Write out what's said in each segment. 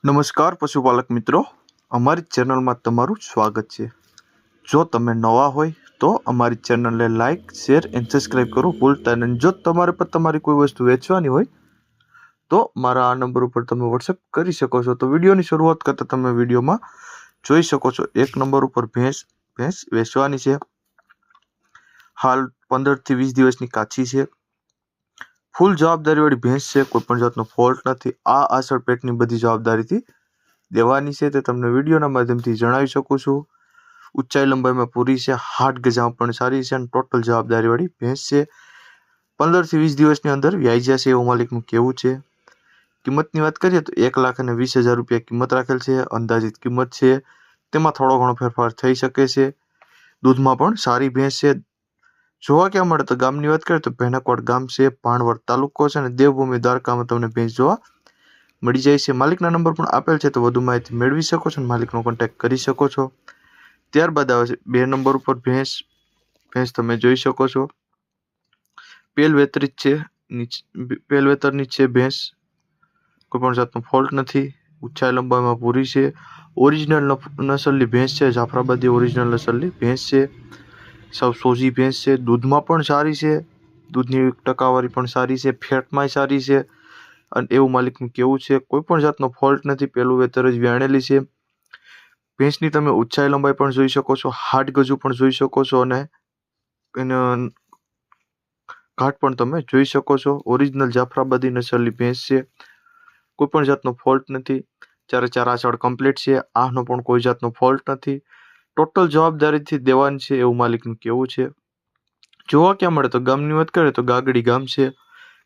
નમસ્કાર પશુપાલક મિત્રો, અમારી ચેનલમાં તમારું સ્વાગત છે। જો તમે નવા હોય તો અમારી ચેનલને લાઇક, શેર એન્ડ સબસ્ક્રાઇબ કરો ભૂલતા નહીં। જો તમારે પર તમારી કોઈ વસ્તુ વેચવાની હોય તો મારા આ નંબર ઉપર તમે વોટ્સએપ કરી શકો છો। તો વિડીયોની શરૂઆત કરતાં તમે વિડીયોમાં જોઈ શકો છો, એક નંબર ઉપર ભેંસ વેચવાની છે। હાલ 15 થી 20 દિવસની કાચી છે। ફૂલ જવાબદારીવાળી ભેંસ છે, કોઈ પણ જાતનો ફોલ્ટ નથી। આ આસળ પેટની બધી જવાબદારીથી દેવાની છે તે તમને વિડીયોના માધ્યમથી જણાવી શકું છું। ઊંચાઈ લંબાઈમાં પૂરી છે, હાટ ગજામાં પણ સારી છે અને ટોટલ જવાબદારીવાળી ભેંસ છે। 15 થી 20 દિવસની અંદર વ્યાઈ જશે એવું માલિકનું કહેવું છે। કિંમતની વાત કરીએ તો 1,20,000 રૂપિયા કિંમત રાખેલ છે, અંદાજિત કિંમત છે। તેમાં થોડો ઘણો ફેરફાર થઈ શકે છે। દૂધમાં પણ સારી ભેંસ છે। જોવા ક્યાં મળે તો ગામની વાત કરીએ તો ભેનાકવાડ ગામ છે, ભાણવડ તાલુકો છે અને દેવભૂમિ દ્વારકામાં તમને ભેંસ જોવા મળી જાય છે। માલિકના નંબર પણ આપેલ છે, તો વધુ માહિતી મેળવી શકો છો અને માલિકનો કોન્ટેક્ટ કરી શકો છો। ત્યારબાદ આવે છે 2 નંબર ઉપર ભેંસ તમે જોઈ શકો છો, પેલ વેતરી છે, પેલ વેતરની છે ભેંસ, કોઈ પણ જાતનો ફોલ્ટ નથી। ઊંચાઈ લંબાઈમાં પૂરી છે, ઓરિજિનલ નસલની ભેંસ છે, જાફરાબાદી ઓરિજિનલ નસલની ભેંસ છે। સાવ સોજી ભેંસ છે, દૂધમાં પણ સારી છે, દૂધની ટકાવારી પણ સારી છે, ફેટમાંય સારી છે અને એવું માલિકનું કહેવું છે। કોઈ પણ જાતનો ફોલ્ટ નથી, પેલું વેતર જ વ્યાણેલી છે। ભેંસની તમે ઊંચાઈ લંબાઈ પણ જોઈ શકો છો, હાટ ગજુ પણ જોઈ શકો છો અને એનો ઘાટ પણ તમે જોઈ શકો છો। ઓરિજિનલ જાફરાબાદી નસલની ભેંસ છે, કોઈ પણ જાતનો ફોલ્ટ નથી। ચારે ચાર આંચળ કમ્પ્લીટ છે, આનો પણ કોઈ જાતનો ફોલ્ટ નથી। ટોટલ જવાબદારીથી દેવાની છે એવું માલિકનું કહેવું છે। જોવા ક્યાં મળે તો ગામની વાત કરીએ તો ગાગડી ગામ છે,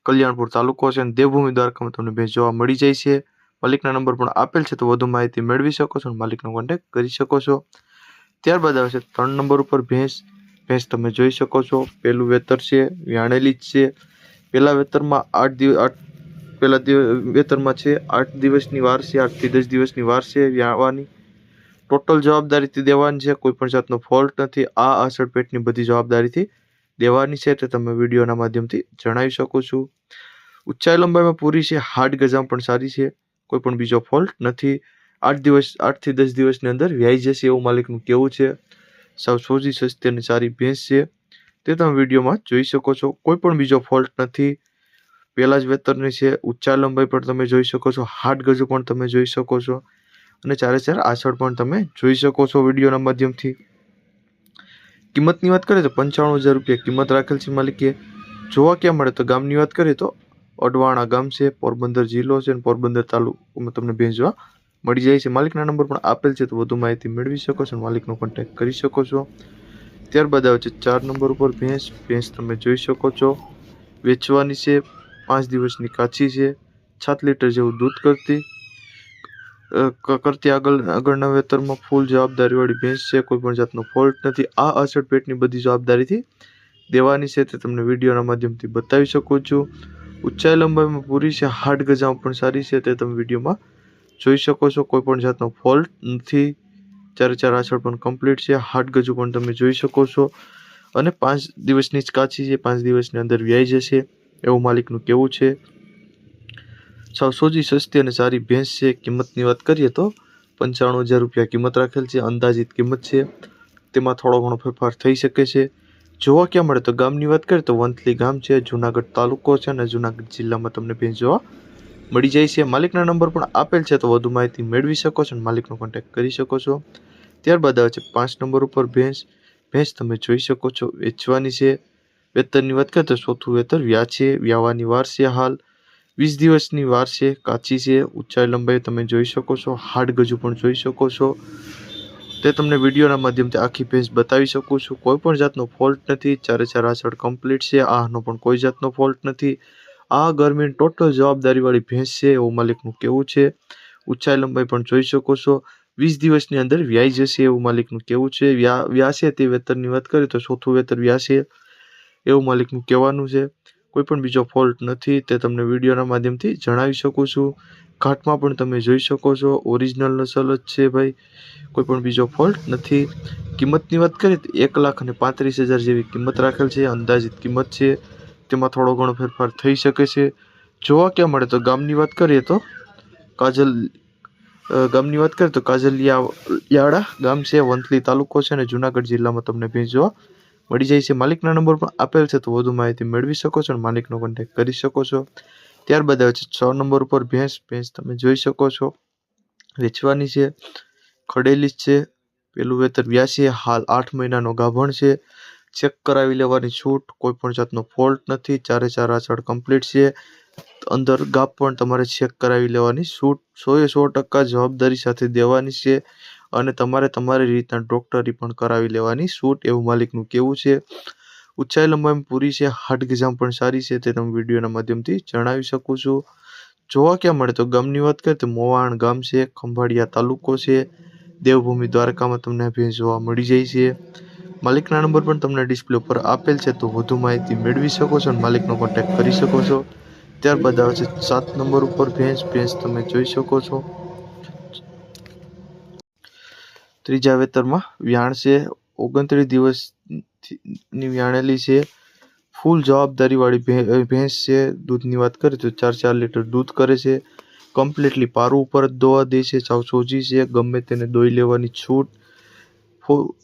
કલ્યાણપુર તાલુકો છે અને દેવભૂમિ દ્વારકામાં તમને ભેંસ જોવા મળી જાય છે। માલિકના નંબર પણ આપેલ છે, તો વધુ માહિતી મેળવી શકો છો અને માલિકનો કોન્ટેક્ટ કરી શકો છો। ત્યારબાદ આવે છે 3 નંબર ઉપર ભેંસ તમે જોઈ શકો છો, પેલું વેતર છે, વ્યાણેલી જ છે। પેલા વેતરમાં 8 દિવસની વાર છે, 8 થી 10 દિવસની વાર છે વ્યાવાની। ટોટલ જવાબદારીથી દેવાની છે, કોઈ પણ જાતનો ફોલ્ટ નથી। આ આસળ પેટની બધી જવાબદારીથી દેવાની છે તે તમે વિડીયોના માધ્યમથી જણાવી શકો છો। ઊંચાઈ લંબાઈમાં પૂરી છે, હાટ ગજામ પણ સારી છે, કોઈ પણ બીજો ફોલ્ટ નથી। 8 થી 10 દિવસની અંદર વ્યાઈ જશે એવું માલિકનું કહેવું છે। સાવ સોજી સસ્તી અને સારી ભેંસ છે, તે તમે વિડીયોમાં જોઈ શકો છો, કોઈ પણ બીજો ફોલ્ટ નથી। પહેલા જ વેતરની છે, ઊંચાઈ લંબાઈ પણ તમે જોઈ શકો છો, હાટ ગજુ પણ તમે જોઈ શકો છો અને ચારે ચાર આંચળ પણ તમે જોઈ શકો છો વિડીયોના માધ્યમથી। કિંમતની વાત કરીએ તો 95,000 રૂપિયા કિંમત રાખેલ છે માલિકે। જોવા ક્યાં મળે તો ગામની વાત કરીએ તો અડવાણા ગામ છે, પોરબંદર જિલ્લો છે અને પોરબંદર તાલુકામાં તમને ભેંસ જોવા મળી જાય છે। માલિકના નંબર પણ આપેલ છે, તો વધુ માહિતી મેળવી શકો છો અને માલિકનો કોન્ટેક્ટ કરી શકો છો। ત્યારબાદ આવે છે 4 નંબર ઉપર ભેંસ તમે જોઈ શકો છો, વેચવાની છે, 5 દિવસની કાચી છે, 7 લીટર જેવું દૂધ કરતી આગળના વેતરમાં ફૂલ જવાબદારીવાળી ભેંસ છે, કોઈ પણ જાતનો ફોલ્ટ નથી। આ આસળ પેટની બધી જવાબદારીથી દેવાની છે તે તમને વિડીયોના માધ્યમથી બતાવી શકું છું। ઊંચાઈ લંબાઈમાં પૂરી છે, હાટ ગજામાં પણ સારી છે, તે તમે વિડીયોમાં જોઈ શકો છો, કોઈ પણ જાતનો ફોલ્ટ નથી। ચારે ચાર આંચળ પણ કમ્પ્લીટ છે, હાટ ગજુ પણ તમે જોઈ શકો છો અને 5 દિવસની જ કાચી છે, 5 દિવસની અંદર વ્યાઈ જશે એવું માલિકનું કહેવું છે। સાવ સોજી સસ્તી અને સારી ભેંસ છે। કિંમતની વાત કરીએ તો 95,000 રૂપિયા કિંમત રાખેલ છે, અંદાજિત કિંમત છે, તેમાં થોડો ઘણો ફેરફાર થઈ શકે છે। જોવા ક્યાં મળે તો ગામની વાત કરીએ તો વંથલી ગામ છે, જુનાગઢ તાલુકો છે અને જુનાગઢ જિલ્લામાં તમને ભેંસ જોવા મળી જાય છે। માલિકના નંબર પણ આપેલ છે, તો વધુ માહિતી મેળવી શકો છો અને માલિકનો કોન્ટેક્ટ કરી શકો છો। ત્યારબાદ આવે છે 5 નંબર ઉપર ભેંસ તમે જોઈ શકો છો, વેચવાની છે। વેતરની વાત કરીએ તો ચોથું વેતર વ્યાવાની વાર છે, હાલ 20 દિવસની વાર છે, કાચી છે, ઊંચાઈ લંબાઈ તમે જોઈ શકો છો, હાડ ગજુ પણ જોઈ શકો છો, તે તમને વિડીયોના માધ્યમથી આખી ભેંસ બતાવી શકું છું। કોઈ પણ જાતનો ફોલ્ટ નથી, ચારે ચાર આંચળ કમ્પ્લીટ છે, આનો પણ કોઈ જાતનો ફોલ્ટ નથી। આ ગરમીની ટોટલ જવાબદારીવાળી ભેંસ છે એવું માલિકનું કહેવું છે। ઊંચાઈ લંબાઈ પણ જોઈ શકો છો, 20 દિવસની અંદર વ્યાઈ જશે એવું માલિકનું કહેવું છે। વ્યાસે તે વેતરની વાત કરીએ તો ચોથું વેતર વ્યાસે એવું માલિકનું કહેવાનું છે। કોઈ પણ બીજો ફોલ્ટ નથી, તે તમને વિડીયોના માધ્યમથી જણાવી શકું છું। ઘાટમાં પણ તમે જોઈ શકો છો, ઓરિજિનલ નસલ જ છે ભાઈ, કોઈ પણ બીજો ફોલ્ટ નથી। કિંમતની વાત કરીએ તો 1,35,000 જેવી કિંમત રાખેલ છે, અંદાજિત કિંમત છે, તેમાં થોડો ઘણો ફેરફાર થઈ શકે છે। જોવા ક્યાં મળે તો ગામની વાત કરીએ તો ગામની વાત કરીએ તો કાજલિયાવાડા ગામ છે, વંથલી તાલુકો છે અને જુનાગઢ જિલ્લામાં તમને ભેંસ જોવા મળી જાય છે. માલિકના નંબર પણ આપેલ છે, તો વધુ માહિતી મેળવી શકો છો અને માલિકનો કોન્ટેક્ટ કરી શકો છો. ત્યારબાદ આવે છે 6 નંબર ઉપર ભેંસ તમે જોઈ શકો છો, વેચવાની છે, ખડેલી છે, પેલું વેતર વ્યાસી, હાલ 8 મહિનાનો ગાભણ છે, ચેક કરાવી લેવાની છૂટ, કોઈ પણ જાતનો ફોલ્ટ નથી, 4 આંચળ કમ્પ્લીટ છે, અંદર ગાપ પણ તમારે ચેક કરાવી લેવાની છૂટ 100% જવાબદારી સાથે દેવાની છે અને તમારે તમારી રીતના ડોક્ટરી પણ કરાવી લેવાની છૂટ, એવું માલિકનું કહેવું છે. ઊંચાઈ લંબાઈ પૂરી છે, હાડ ગજામ પણ સારી છે, તે તમે વિડીયોના માધ્યમથી જણાવી શકું છું. જોવા ક્યાં મળે તો ગામની વાત કરીએ તો મોવાણ ગામ છે, ખંભાળિયા તાલુકો છે, દેવભૂમિ દ્વારકામાં તમને ભેંસ જોવા મળી જાય છે. માલિકના નંબર પણ તમને ડિસ્પ્લે ઉપર આપેલ છે, તો વધુ માહિતી મેળવી શકો છો અને માલિકનો કોન્ટેક્ટ કરી શકો છો. ત્યારબાદ આવે છે 7 નંબર ઉપર ભેંસ તમે જોઈ શકો છો, ત્રીજા વેતરમાં વ્યાણ છે, 29 દિવસની વ્યાણેલી છે, ફૂલ જવાબદારી વાળી ભેંસ છે. દૂધની વાત કરીએ તો 4 લીટર દૂધ કરે છે, કમ્પ્લીટલી પારું ઉપર જ દોવા દે છે, સાવ સોજી છે, ગમે તેને દોઈ લેવાની છૂટ,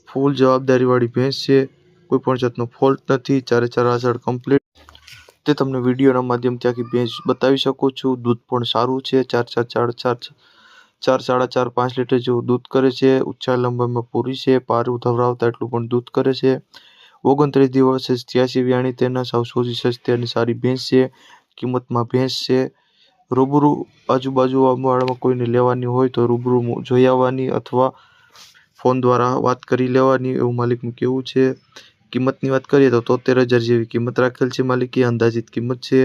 ફૂલ જવાબદારી વાળી ભેંસ છે, કોઈ પણ જાતનો ફોલ્ટ નથી, 4 આંચળ કમ્પ્લીટ, તે તમને વિડીયોના માધ્યમથી આખી ભેંસ બતાવી શકું છું. દૂધ પણ સારું છે, 4 સાડા 4-5 લીટર જેવું દૂધ કરે છે, ઊંચાઈ લંબાઈમાં પૂરી છે, પારું ધવરાવતા એટલું પણ દૂધ કરે છે. 29 દિવસે 83 વ્યાણી, તેના સાવ સોજી સસ્તી અને સારી ભેંસ છે. કિંમતમાં ભેંસ છે, રૂબરૂ આજુબાજુ વાળામાં કોઈને લેવાની હોય તો રૂબરૂ જોઈ આવવાની અથવા ફોન દ્વારા વાત કરી લેવાની, એવું માલિકનું કહેવું છે. કિંમતની વાત કરીએ તો 73,000 જેવી કિંમત રાખેલ છે, માલિકે અંદાજિત કિંમત છે.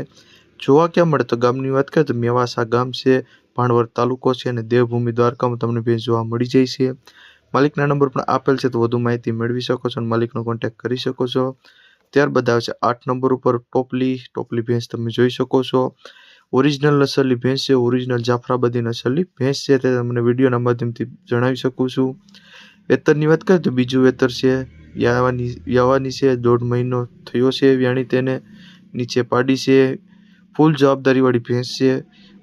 જોવા ક્યાં મળે તો ગામની વાત કરીએ તો મેવાસા ગામ છે, ભાણવડ તાલુકો છે અને દેવભૂમિ દ્વારકામાં તમને ભેંસ જોવા મળી જાય છે. માલિકના નંબર પણ આપેલ છે, તો વધુ માહિતી મેળવી શકો છો અને માલિકનો કોન્ટેક્ટ કરી શકો છો. ત્યારબાદ આવે છે 8 નંબર ઉપર ટોપલી ભેંસ તમે જોઈ શકો છો, ઓરિજિનલ નસલની ભેંસ છે, ઓરિજિનલ જાફરાબાદી નસલની ભેંસ છે, તે તમને વિડીયોના માધ્યમથી જણાવી શકું છું. વેતરની વાત કરીએ તો બીજું વેતર છે, વ્યાવાની છે, 1.5 મહિનો થયો છે વ્યાણી, તેને નીચે પાડી છે, ફૂલ જવાબદારી વાળી ભેંસ છે,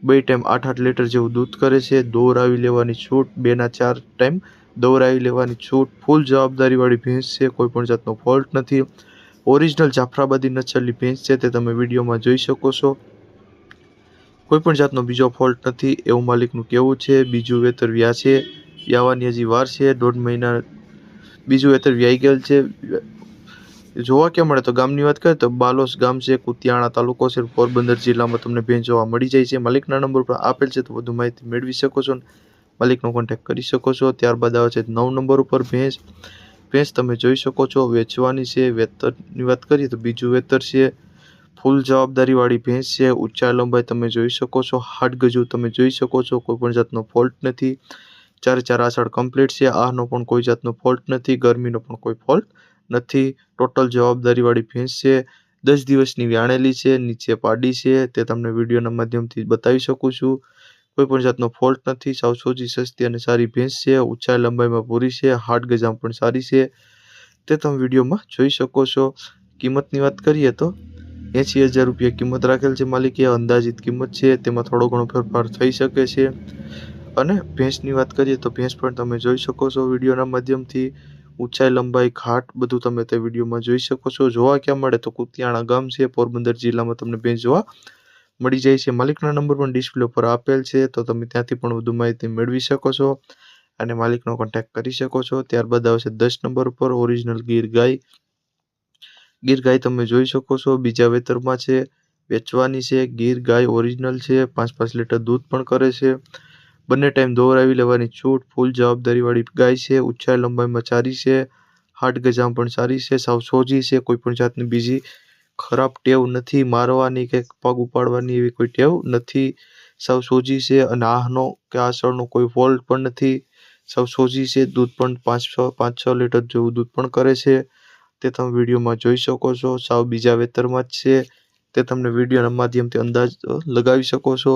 2 ટાઈમ 8 લીટર જેવું દૂધ કરે છે, દોરાવી લેવાની છૂટ, 2 ના 4 ટાઈમ દોરાવી લેવાની છૂટ, ફૂલ જવાબદારી વાળી ભેંસ છે, કોઈ પણ જાતનો ફોલ્ટ નથી, ઓરિજિનલ જાફરાબાદી નસલની ભેંસ છે, તે તમે વિડીયોમાં જોઈ શકો છો, કોઈ પણ જાતનો બીજો ફોલ્ટ નથી, એવું માલિકનું કહેવું છે. બીજું વેતર વ્યાવાની હજી વાર છે, 1.5 મહિના બીજું વેતર વ્યાઈ ગયેલ છે. જોવા ક્યાં મળે તો ગામની વાત કરીએ તો બાલોસ ગામ છે, કુતિયાણા તાલુકો છે, પોરબંદર જિલ્લામાં તમને ભેંસ જોવા મળી જાય છે. માલિકના નંબર પર આપેલ છે, તો વધુ માહિતી મેળવી શકો છો, માલિકનો કોન્ટેક્ટ કરી શકો છો. ત્યારબાદ આવે છે 9 નંબર ઉપર ભેંસ તમે જોઈ શકો છો, વેચવાની છે. વેતરની વાત કરીએ તો બીજું વેતર છે, ફૂલ જવાબદારી વાળી ભેંસ છે, ઊંચાઈ લંબાઈ તમે જોઈ શકો છો, હાડ ગજુ તમે જોઈ શકો છો, કોઈ પણ જાતનો ફોલ્ટ નથી, 4 આંચળ કમ્પ્લીટ છે, આનો પણ કોઈ જાતનો ફોલ્ટ નથી, ગરમીનો પણ કોઈ ફોલ્ટ નથી, ટોટલ જવાબદારી વાળી ભેંસ છે, 10 દિવસની વ્યાણેલી છે, નીચે પાડી છે, તે તમને વિડીયોના માધ્યમથી બતાવી શકું છું. કોઈ પણ જાતનો ફોલ્ટ નથી, સાવ સોજી સસ્તી અને સારી ભેંસ છે, ઊંચાઈ લંબાઈમાં પૂરી છે, હાડ ગજામ પણ સારી છે, તે તમે વિડીયોમાં જોઈ શકો છો. કિંમતની વાત કરીએ તો 80,000 રૂપિયા કિંમત રાખેલ છે, માલિકે અંદાજિત કિંમત છે, તેમાં થોડો ઘણો ફેરફાર થઈ શકે છે. અને ભેંસની વાત કરીએ તો ભેંસ પણ તમે જોઈ શકો છો વિડીયોના માધ્યમથી, ઊંચાઈ લંબાઈ ઘાટ બધું તમે તે વિડીયોમાં જોઈ શકો છો. જોવા ક્યાં મળે તો કુતિયાણા ગામ છે, પોરબંદર જિલ્લામાં તમને ભેંસ જોવા મળી જાય છે. માલિકના નંબર પણ ડિસ્પ્લે પર આપેલ છે, તો તમે ત્યાંથી પણ વધુ માહિતી મેળવી શકો છો અને માલિકનો કોન્ટેક્ટ કરી શકો છો. ત્યારબાદ આવશે 10 નંબર ઉપર ઓરિજિનલ ગીર ગાય તમે જોઈ શકો છો, બીજા વેતરમાં છે, વેચવાની છે. ગીર ગાય ઓરિજિનલ છે, 5 લીટર દૂધ પણ કરે છે, બંને ટાઈમ દોરાવી લેવાની છૂટ, ફૂલ જવાબદારી વાળી ગાય છે, ઊંચાઈ લંબાઈમાં સારી છે, હાડ ગજામ પણ સારી છે, સાવ સોજી છે, કોઈ પણ જાતની બીજી ખરાબ ટેવ નથી, મારવાની કે પગ ઉપાડવાની એવી કોઈ ટેવ નથી, સાવ સોજી છે અને આહનો કે આસળનો કોઈ ફોલ્ટ પણ નથી, સાવ સોજી છે. દૂધ પણ 5-6 લીટર જેવું દૂધ પણ કરે છે, તે તમે વિડીયોમાં જોઈ શકો છો. સાવ બીજા વેતરમાં જ છે, તે તમને વિડીયોના માધ્યમથી અંદાજ લગાવી શકો છો,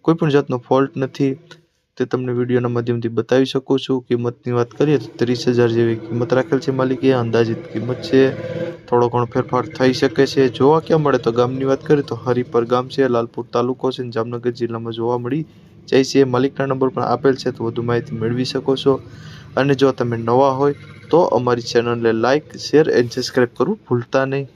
કોઈ પણ જાતનો ફોલ્ટ નથી, તે તમને વિડીયોના માધ્યમથી બતાવી શકું છું. કિંમતની વાત કરીએ તો 30,000 જેવી કિંમત રાખેલ છે, માલિકે અંદાજિત કિંમત છે, થોડો ઘણો ફેરફાર થઈ શકે છે. જોવા ક્યાં મળે તો ગામની વાત કરીએ તો હરિપર ગામ છે, લાલપુર તાલુકો છે, જામનગર જિલ્લામાં જોવા મળી જયસિંહ મલિકના નંબર પણ આપેલ છે, તો વધુ માહિતી મેળવી શકો છો. અને જો તમે નવા હોય તો અમારી ચેનલને લાઇક, શેર એન્ડ સબસ્ક્રાઈબ કરવું ભૂલતા નહીં.